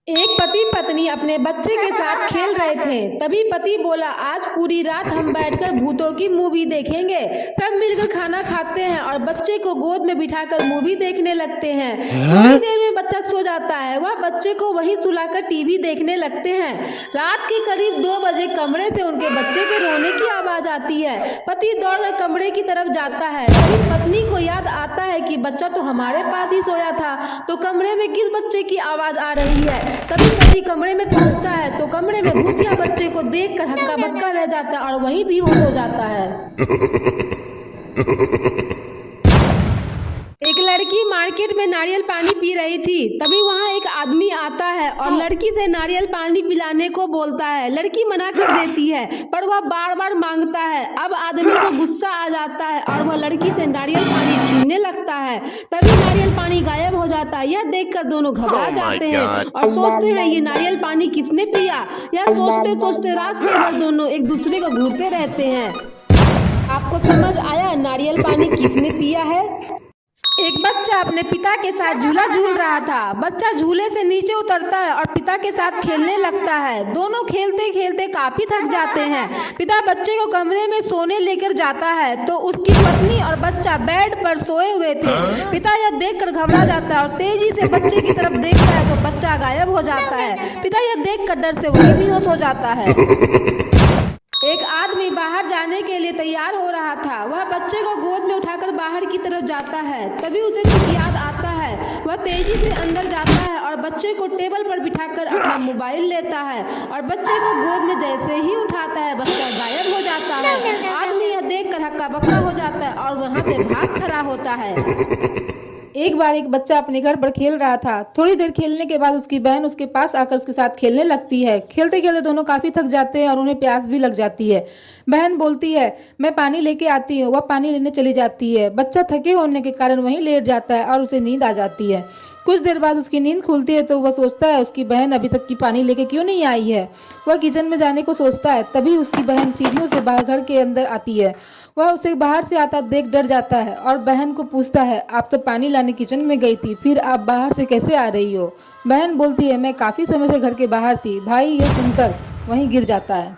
एक पति पत्नी अपने बच्चे के साथ खेल रहे थे। तभी पति बोला, आज पूरी रात हम बैठकर भूतों की मूवी देखेंगे। सब मिलकर खाना खाते हैं और बच्चे को गोद में बिठाकर मूवी देखने लगते हैं। थोड़ी देर में बच्चा सो जाता है। वह बच्चे को वहीं सुलाकर टीवी देखने लगते हैं। रात के करीब 2 बजे कमरे से उनके बच्चे के रोने की आवाज आती है। पति दौड़कर कमरे की तरफ जाता है। तभी पत्नी को याद आता है कि बच्चा तो हमारे पास ही सोया था, तो कमरे में किस बच्चे की आवाज आ रही है। तभी पति कमरे में पहुंचता है तो कमरे में भूतिया बच्चे को देखकर हक्का बक्का रह जाता है और वहीं बेहोश हो जाता है। एक लड़की मार्केट में नारियल पानी पी रही थी। तभी वहां एक आदमी आता है और लड़की से नारियल पानी पिलाने को बोलता है। लड़की मना कर देती है पर वह बार बार मांगता है। अब आदमी को गुस्सा आ जाता है और वह लड़की से नारियल पानी छीनने लगता है। तभी नारियल पानी गायब हो जाता है। यह देखकर दोनों घबरा जाते हैं और सोचते हैं ये नारियल पानी किसने पिया। यह सोचते सोचते रात भर दोनों एक दूसरे को घूरते रहते हैं। आपको समझ आया नारियल पानी किसने पिया है? एक बच्चा अपने पिता के साथ झूला झूल रहा था। बच्चा झूले से नीचे उतरता है और पिता के साथ खेलने लगता है। दोनों खेलते खेलते काफी थक जाते हैं। पिता बच्चे को कमरे में सोने लेकर जाता है तो उसकी पत्नी और बच्चा बेड पर सोए हुए थे। पिता यह देखकर घबरा जाता है और तेजी से बच्चे की तरफ देखता है तो बच्चा गायब हो जाता है। पिता यह देखकर डर से वही बेहोश हो जाता है। एक आदमी बाहर जाने के लिए तैयार हो रहा था। वह बच्चे को गोद में उठाकर बाहर की तरफ जाता है। तभी उसे कुछ याद आता है। वह तेजी से अंदर जाता है और बच्चे को टेबल पर बिठाकर अपना मोबाइल लेता है और बच्चे को गोद में जैसे ही उठाता है बच्चा गायब हो जाता है। आदमी यह देखकर हक्का बक्का हो जाता है और वहां से भाग खड़ा होता है। एक बार एक बच्चा अपने घर पर खेल रहा था। थोड़ी देर खेलने के बाद उसकी बहन उसके पास आकर उसके साथ खेलने लगती है। खेलते खेलते दोनों काफी थक जाते हैं और उन्हें प्यास भी लग जाती है। बहन बोलती है, मैं पानी लेके आती हूँ। वह पानी लेने चली जाती है। बच्चा थके होने के कारण वहीं लेट जाता है और उसे नींद आ जाती है। कुछ देर बाद उसकी नींद खुलती है तो वह सोचता है उसकी बहन अभी तक की पानी लेके क्यों नहीं आई है। वह किचन में जाने को सोचता है। तभी उसकी बहन सीढ़ियों से बाहर घर के अंदर आती है। वह उसे बाहर से आता देख डर जाता है और बहन को पूछता है, आप तो पानी लाने किचन में गई थी, फिर आप बाहर से कैसे आ रही हो? बहन बोलती है, मैं काफी समय से घर के बाहर थी। भाई यह सुनकर वहीं गिर जाता है।